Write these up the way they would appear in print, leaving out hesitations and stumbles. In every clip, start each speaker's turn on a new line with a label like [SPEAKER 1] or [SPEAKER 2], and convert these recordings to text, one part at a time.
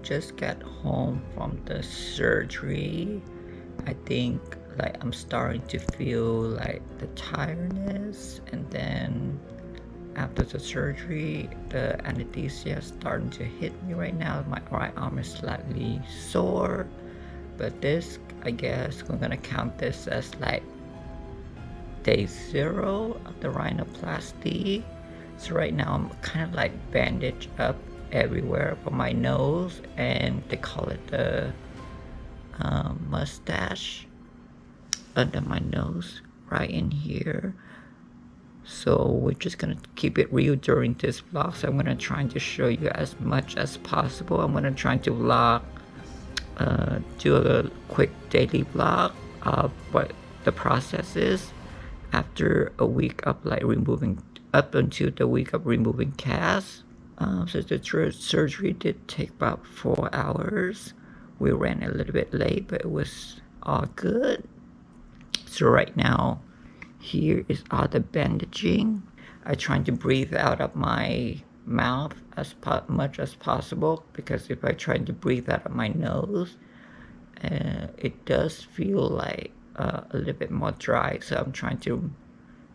[SPEAKER 1] just got home from the surgery. I think like I'm starting to feel like the tiredness, and then after the surgery, the anesthesia is starting to hit me right now. My right arm is slightly sore, but this, I guess we're gonna count this as like day 0 of the rhinoplasty. So right now I'm kind of like bandaged up everywhere from my nose, and they call it the mustache under my nose right in here. So we're just gonna keep it real during this vlog. So I'm gonna try to show you as much as possible. I'm gonna try to vlog, do a quick daily vlog of what the process is after a week of like removing, up until the week of removing casts. So the surgery did take about 4 hours. We ran a little bit late, but it was all good. So right now, here is all the bandaging. I try to breathe out of my mouth as much as possible, because if I try to breathe out of my nose, it does feel like a little bit more dry. So I'm trying to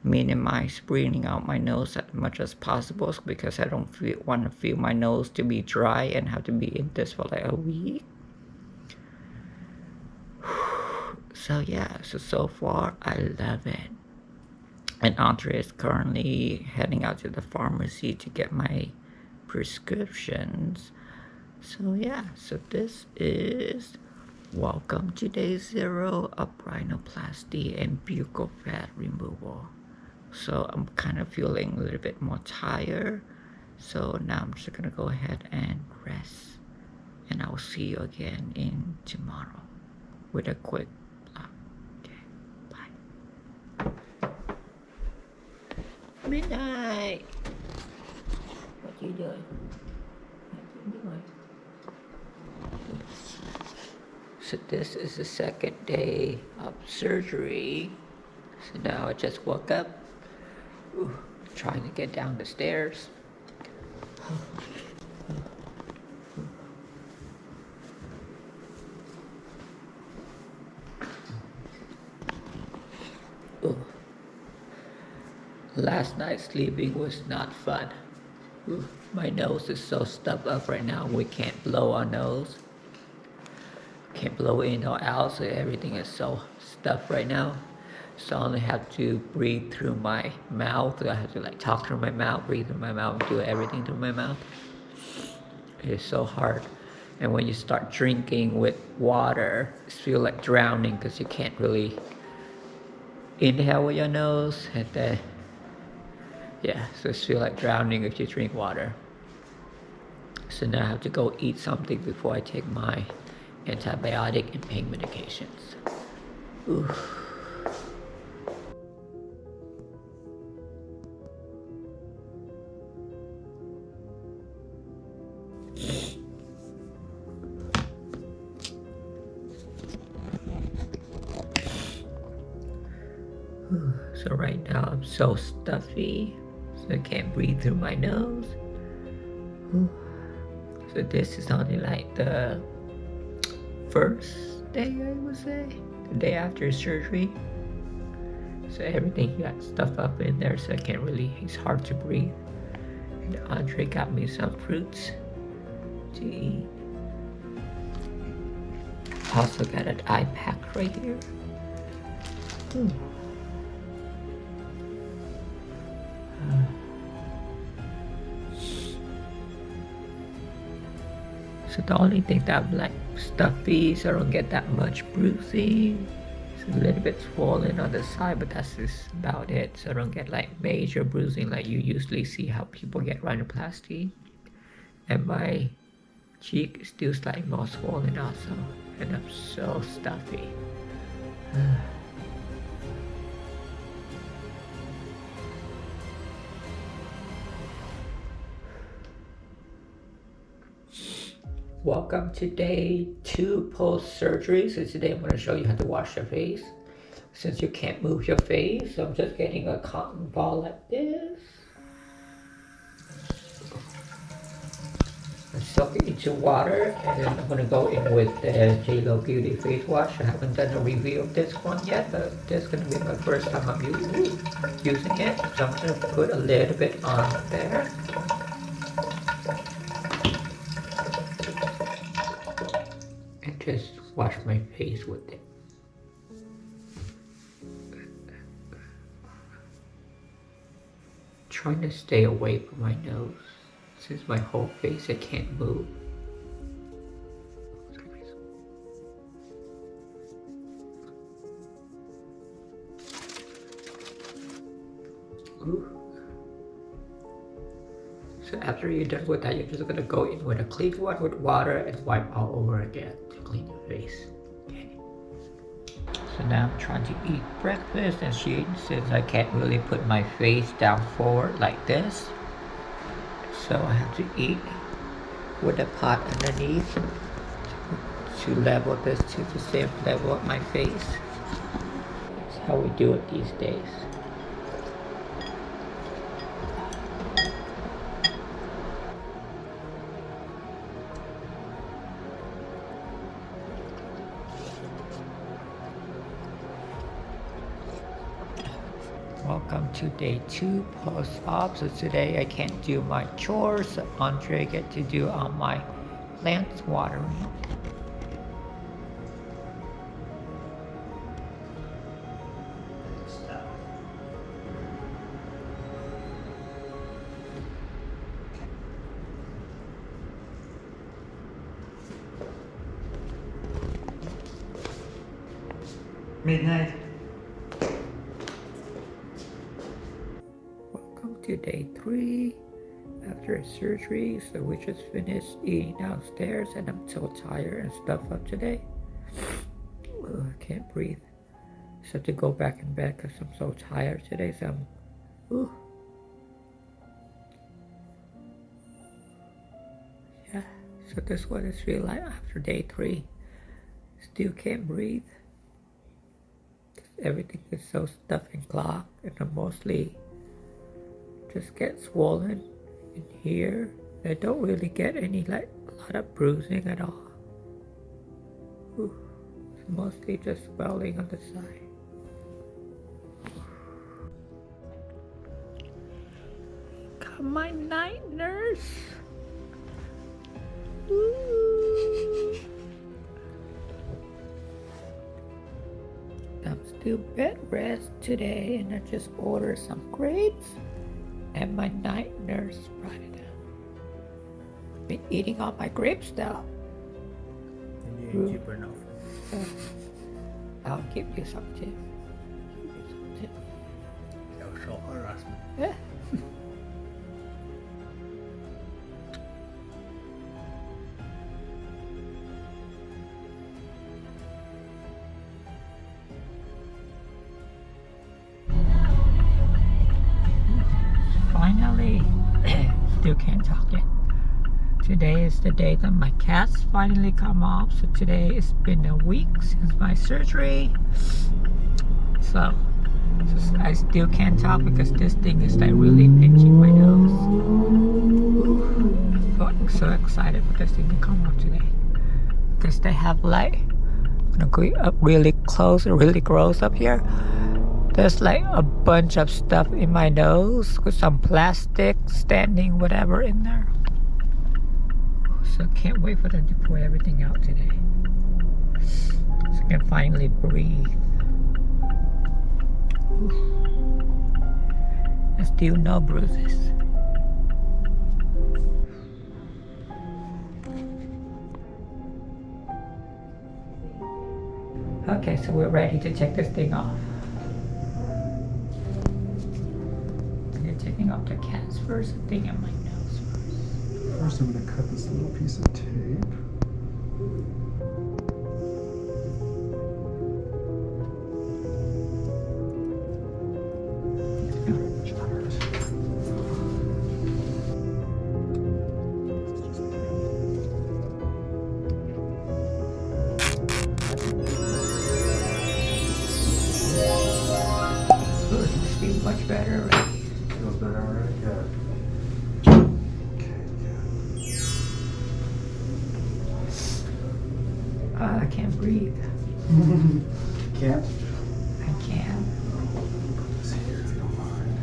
[SPEAKER 1] minimize breathing out my nose as much as possible, because I don't want to feel my nose to be dry and have to be in this for like a week. So yeah, so far I love it. And Andre is currently heading out to the pharmacy to get my prescriptions. So yeah, so this is welcome to day 0 of rhinoplasty and buccal fat removal. So I'm kind of feeling a little bit more tired. So now I'm just gonna go ahead and rest. And I'll see you again in tomorrow with a quick vlog. Okay, bye. Midnight! What you doing? What you doing? So this is the second day of surgery. So now I just woke up. Trying to get down the stairs. Last night sleeping was not fun. My nose is so stuffed up right now. We can't blow our nose. Can't blow in or out, so everything is so stuffed right now. So I only have to breathe through my mouth. I have to like talk through my mouth, breathe through my mouth, do everything through my mouth. It's so hard. And when you start drinking with water, it feels like drowning, because you can't really inhale with your nose. And then, yeah, so it feels like drowning if you drink water. So now I have to go eat something before I take my antibiotic and pain medications. Oof. So right now I'm so stuffy, so I can't breathe through my nose. So this is only like the first day, I would say, the day after surgery. So everything got stuff up in there, so I can't really, it's hard to breathe. And Andre got me some fruits to eat. Also got an eye pack right here. So the only thing that I'm like stuffy, so I don't get that much bruising. It's a little bit swollen on the side, but that's just about it. So I don't get like major bruising like you usually see how people get rhinoplasty. And my cheek is still slightly more swollen also. And I'm so stuffy. Welcome to day 2 post-surgery. So today I'm going to show you how to wash your face. Since you can't move your face, so I'm just getting a cotton ball like this. soak it into water, and then I'm gonna go in with the J-Lo Beauty Face Wash. I haven't done a review of this one yet, but this is gonna be my first time I'm using it. So I'm gonna put a little bit on there. And just wash my face with it. Trying to stay away from my nose. Since my whole face, I can't move. Ooh. So after you're done with that, you're just gonna go in with a clean one with water and wipe all over again to clean your face. Okay. So now I'm trying to eat breakfast, and since I can't really put my face down forward like this, so I have to eat with the pot underneath to level this to the same level of my face. That's how we do it these days. Welcome to day 2 post-op. So today I can't do my chores, so Andre get to do all my plants watering.
[SPEAKER 2] Midnight.
[SPEAKER 1] Welcome to day 3 after surgery. So we just finished eating downstairs, and I'm so tired and stuff up today. Ugh, I can't breathe. So I have to go back in bed because I'm so tired today. So yeah. So this is what it feels like after day 3. Still can't breathe. Everything is so stuffed and clogged, and I mostly just get swollen in here. I don't really get any a lot of bruising at all. It's mostly just swelling on the side. Come my night nurse. Ooh. I'm still bed rest today, and I just ordered some grapes, and my night nurse brought it up. Been eating all my grapes though.
[SPEAKER 2] And you ain't cheaper enough.
[SPEAKER 1] I'll give you some tip.
[SPEAKER 2] Sexual harassment.
[SPEAKER 1] Yeah. Finally, still can't talk yet. Today is the day that my cats finally come off. So today it's been a week since my surgery. So I still can't talk because this thing is really pinching my nose. I'm so excited for this thing to come off today. Because they have gonna go up really close and really gross up here. There's a bunch of stuff in my nose with some plastic standing whatever in there. So can't wait for them to pull everything out today. So I can finally breathe. And still no bruises. Okay, so we're ready to take this thing off. Taking off the cats first, the thing in my nose first.
[SPEAKER 3] First, I'm going to cut this little piece of tape.
[SPEAKER 1] Good, it's feel much better already.
[SPEAKER 3] Feels better already? Good. Okay, yeah.
[SPEAKER 1] can't breathe.
[SPEAKER 3] Can't?
[SPEAKER 1] I can't.
[SPEAKER 3] Put this here if you don't mind.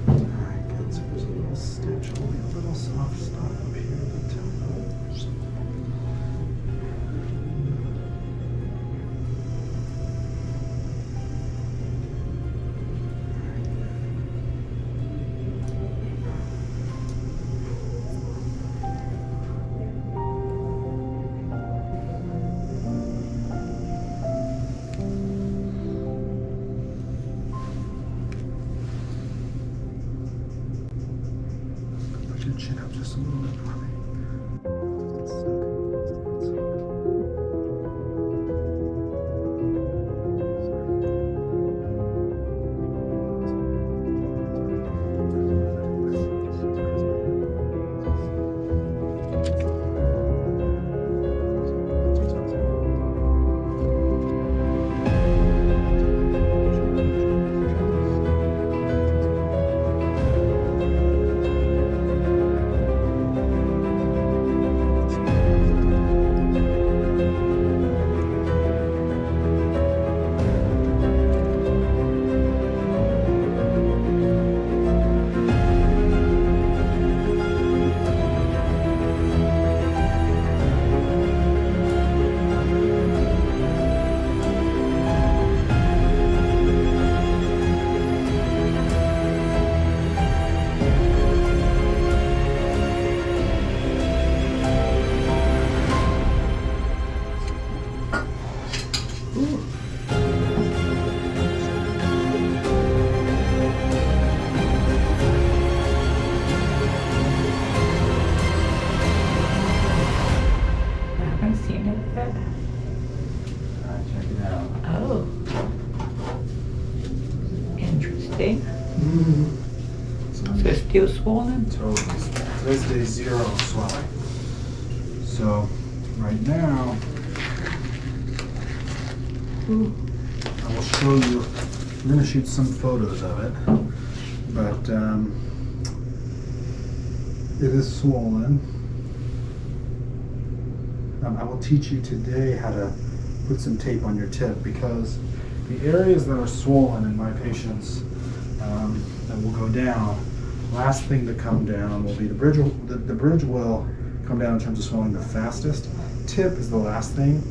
[SPEAKER 3] Alright, good. So there's a little stitch, only a little soft stuff up here at the temples. Put your chin up just a little bit for me.
[SPEAKER 1] I haven't seen it yet.
[SPEAKER 3] Alright, check it out.
[SPEAKER 1] Oh. Interesting. So it's still swollen?
[SPEAKER 3] Totally. Today's day 0 of swelling. So, right now, I will show you. We're going to shoot some photos of it, but it is swollen. I will teach you today how to put some tape on your tip, because the areas that are swollen in my patients that will go down, last thing to come down will be the bridge. The bridge will come down in terms of swelling the fastest. Tip is the last thing.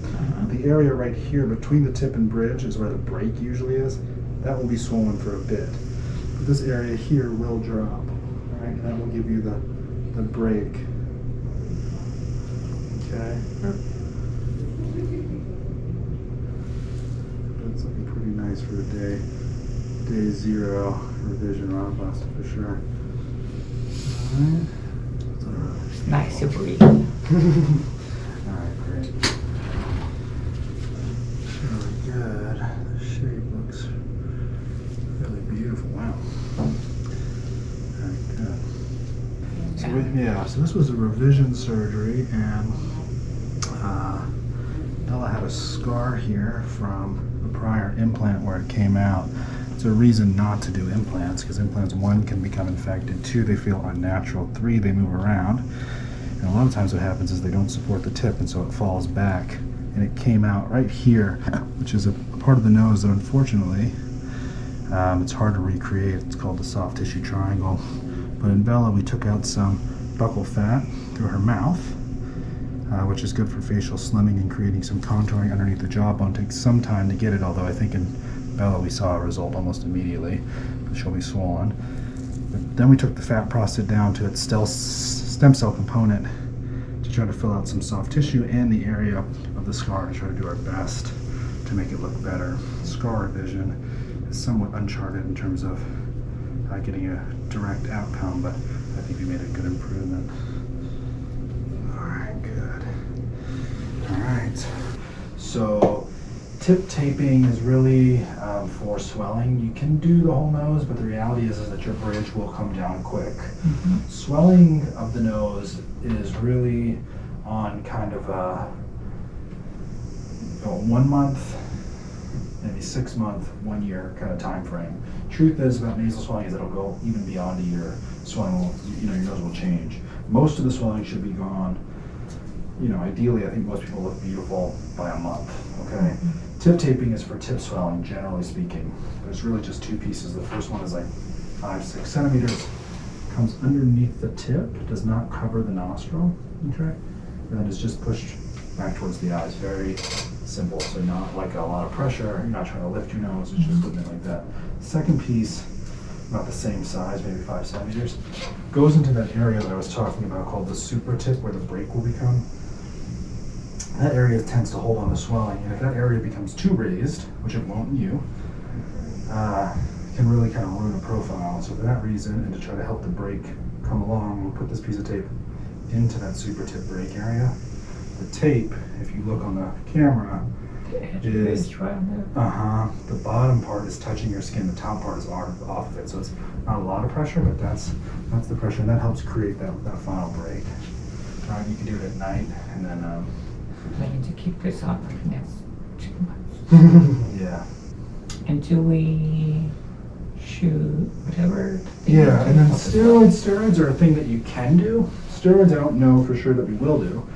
[SPEAKER 3] The area right here between the tip and bridge is where the break usually is. That will be swollen for a bit. But this area here will drop. All right, and that will give you the break. Okay. That's looking pretty nice for a day 0 revision rhinoplasty for sure. All right.
[SPEAKER 1] Nice to breathe.
[SPEAKER 3] Alright, great. Really good. The shape looks really beautiful. Wow. Alright, good. So this was a revision surgery, and Ella had a scar here from a prior implant where it came out. It's a reason not to do implants, because implants, 1, can become infected, 2, they feel unnatural, 3, they move around. And a lot of times what happens is they don't support the tip, and so it falls back. And it came out right here, which is a part of the nose that unfortunately it's hard to recreate. It's called the soft tissue triangle. But in Bella, we took out some buccal fat through her mouth, which is good for facial slimming and creating some contouring underneath the jawbone. It takes some time to get it, although I think in Bella we saw a result almost immediately. She'll be swollen. But then we took the fat prostate down to its stem cell component to try to fill out some soft tissue and the area of the scar, to try to do our best to make it look better. Scar revision is somewhat uncharted in terms of getting a direct outcome, but I think we made a good improvement. Alright, good. Alright, so tip taping is really for swelling. You can do the whole nose, but the reality is that your bridge will come down quick. Swelling of the nose is really on kind of a 1 month, maybe 6 month, 1 year kind of time frame. Truth is about nasal swelling is that it'll go even beyond a year. Swelling will, your nose will change. Most of the swelling should be gone you know, ideally, I think most people look beautiful by a month, okay? Tip taping is for tip swelling, generally speaking. There's really just two pieces. The first one is like 5-6 centimeters, comes underneath the tip, does not cover the nostril, okay? And then is just pushed back towards the eyes. Very simple, so not like a lot of pressure. You're not trying to lift your nose, it's just putting it like that. Second piece, about the same size, maybe 5 centimeters, goes into that area that I was talking about called the super tip, where the break will become. That area tends to hold on to swelling, and if that area becomes too raised, which it won't in you, can really kind of ruin a profile. So for that reason, and to try to help the break come along, we'll put this piece of tape into that super tip break area. The tape, if you look on the camera, is
[SPEAKER 1] right there.
[SPEAKER 3] The bottom part is touching your skin, the top part is off of it. So it's not a lot of pressure, but that's the pressure, and that helps create that final break. You can do it at night, and then
[SPEAKER 1] I need to keep this on for the next 2 months.
[SPEAKER 3] yeah.
[SPEAKER 1] Until we shoot whatever.
[SPEAKER 3] Yeah, and then steroids are a thing that you can do. Steroids I don't know for sure that we will do.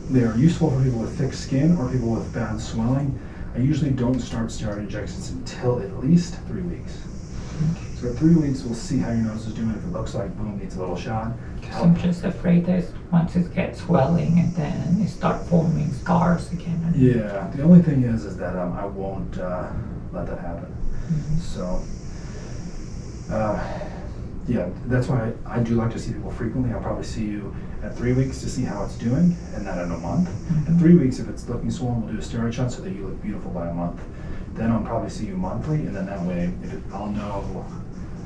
[SPEAKER 3] They are useful for people with thick skin or people with bad swelling. I usually don't start steroid injections until at least 3 weeks. So at 3 weeks, we'll see how your nose is doing. If it looks like boom, needs a little shot.
[SPEAKER 1] I'm just afraid that once it gets swelling and then it start forming scars again.
[SPEAKER 3] Yeah, the only thing is that I won't let that happen. So, yeah, that's why I do like to see people frequently. I'll probably see you at 3 weeks to see how it's doing, and then in a month. At 3 weeks, if it's looking swollen, we'll do a steroid shot so that you look beautiful by a month. Then I'll probably see you monthly, and then that way, I'll know.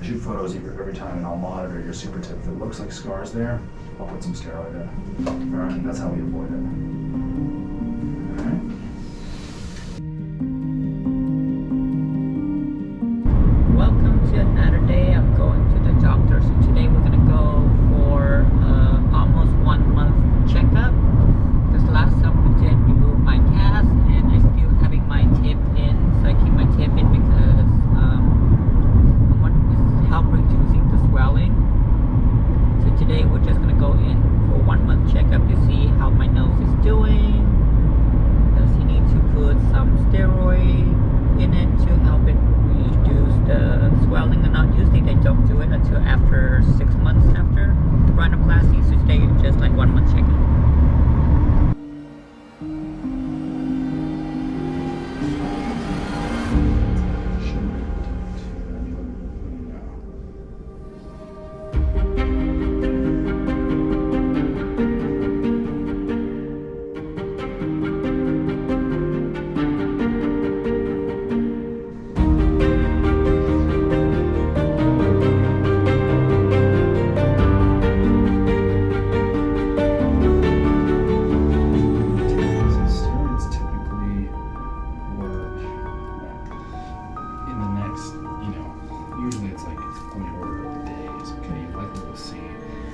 [SPEAKER 3] I shoot photos every time, and I'll monitor your super tip. If it looks like scars there, I'll put some steroid in. All right, and that's how we avoid it. All right.
[SPEAKER 1] Welcome to another day. I'm going to the doctor. So today we're gonna go for almost 1 month checkup. Because last time we did remove my cast, and I'm still having my tip in. So I keep my tip in because I want to help reducing the swelling. So today we're just gonna go in for 1 month checkup to see how my nose is doing. Does he need to put some steroid in it to help it reduce the swelling or not? Usually they don't do it until after 6 months after rhinoplasty, so today just like 1 month checkup.
[SPEAKER 3] Steroids typically work in the next, usually it's like on the order of days. Okay, you're likely to see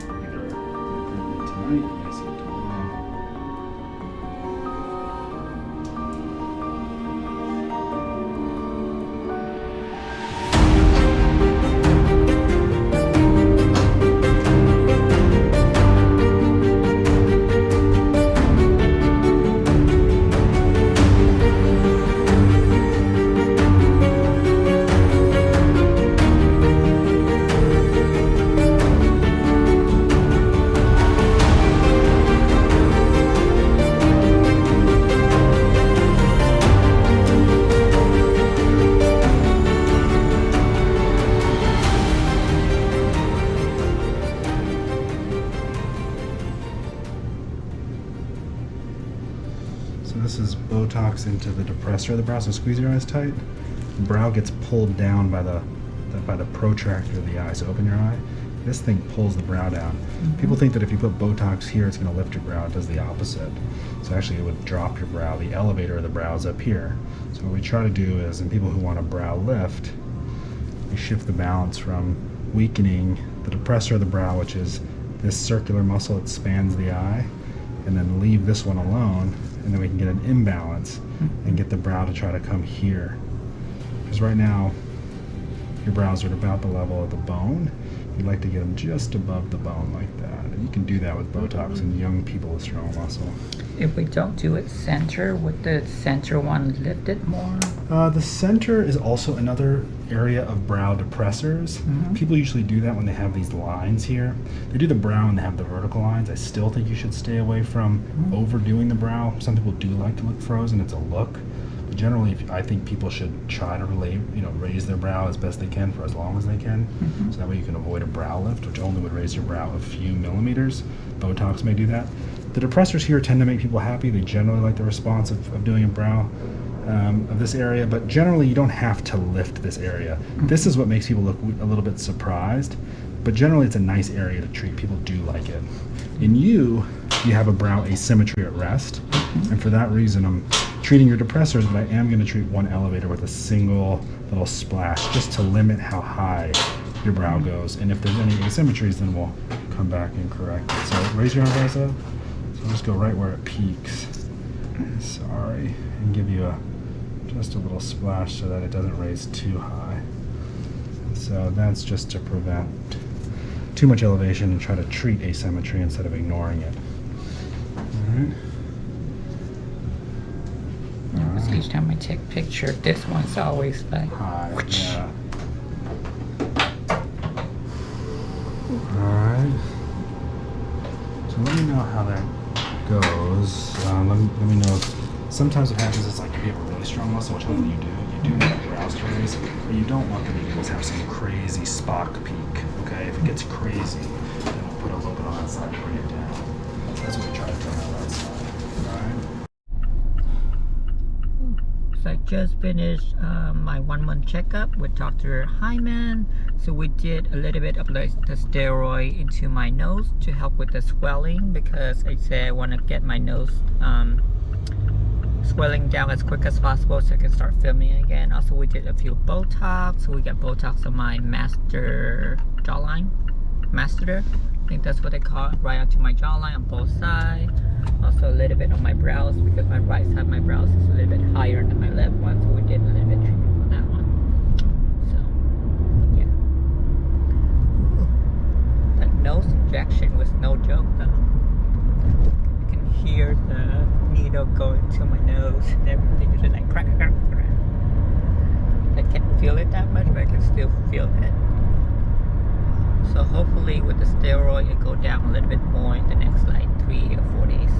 [SPEAKER 3] either improvement tonight, you may see it tomorrow. So this is botox into the depressor of the brow. So squeeze your eyes tight. The brow gets pulled down by the protractor of the eye. So open your eye. This thing pulls the brow down. People think that if you put botox here, it's going to lift your brow. It does the opposite. So actually, it would drop your brow. The elevator of the brow is up here. So what we try to do is, in people who want a brow lift, we shift the balance from weakening the depressor of the brow, which is this circular muscle that spans the eye, and then leave this one alone, and then we can get an imbalance and get the brow to try to come here. Because right now, your brows are at about the level of the bone. We like to get them just above the bone like that. And you can do that with Botox in young people with strong muscle.
[SPEAKER 1] If we don't do it center, would the center one lift it more?
[SPEAKER 3] The center is also another area of brow depressors. People usually do that when they have these lines here. They do the brow and they have the vertical lines. I still think you should stay away from overdoing the brow. Some people do like to look frozen. It's a look. But generally, I think people should try to raise their brow as best they can for as long as they can. So that way you can avoid a brow lift, which only would raise your brow a few millimeters. Botox may do that. The depressors here tend to make people happy. They generally like the response of doing a brow of this area, but generally you don't have to lift this area. This is what makes people look a little bit surprised, but generally it's a nice area to treat. People do like it. In you have a brow asymmetry at rest, and for that reason I'm treating your depressors, but I am going to treat one elevator with a single little splash just to limit how high your brow goes. And if there's any asymmetries, then we'll come back and correct it. So raise your eyebrows up. So I'll just go right where it peaks. Sorry. And give you just a little splash so that it doesn't raise too high. So that's just to prevent too much elevation and try to treat asymmetry instead of ignoring it. Alright.
[SPEAKER 1] Because each time I take a picture, this one's always like
[SPEAKER 3] High,
[SPEAKER 1] whoosh.
[SPEAKER 3] yeah. Alright. So let me know how that goes. Let me know. Sometimes what happens is like if you have a really strong muscle, which hopefully you do have brows to raise, but you don't want them to always have some crazy Spock peak. Okay, if it gets crazy, then we'll put a little bit on that side and bring it down. That's what we try to do on that side. Alright.
[SPEAKER 1] So I just finished my 1 month checkup with Dr. Hyman. So we did a little bit of the steroid into my nose to help with the swelling, because I said I want to get my nose swelling down as quick as possible so I can start filming again. Also, we did a few Botox. So we got Botox on my master jawline. Masseter, I think that's what they call it, right onto my jawline on both sides. Also a little bit on my brows, because my right side of my brows is a little bit higher than my left one, so we did a little bit of treatment for that one. So, yeah. That nose injection was no joke though. I can hear the needle going to my nose and everything is just like crack, crack, crack. I can't feel it that much, but I can still feel it. So hopefully with the steroid it go down a little bit more in the next like 3 or 4 days.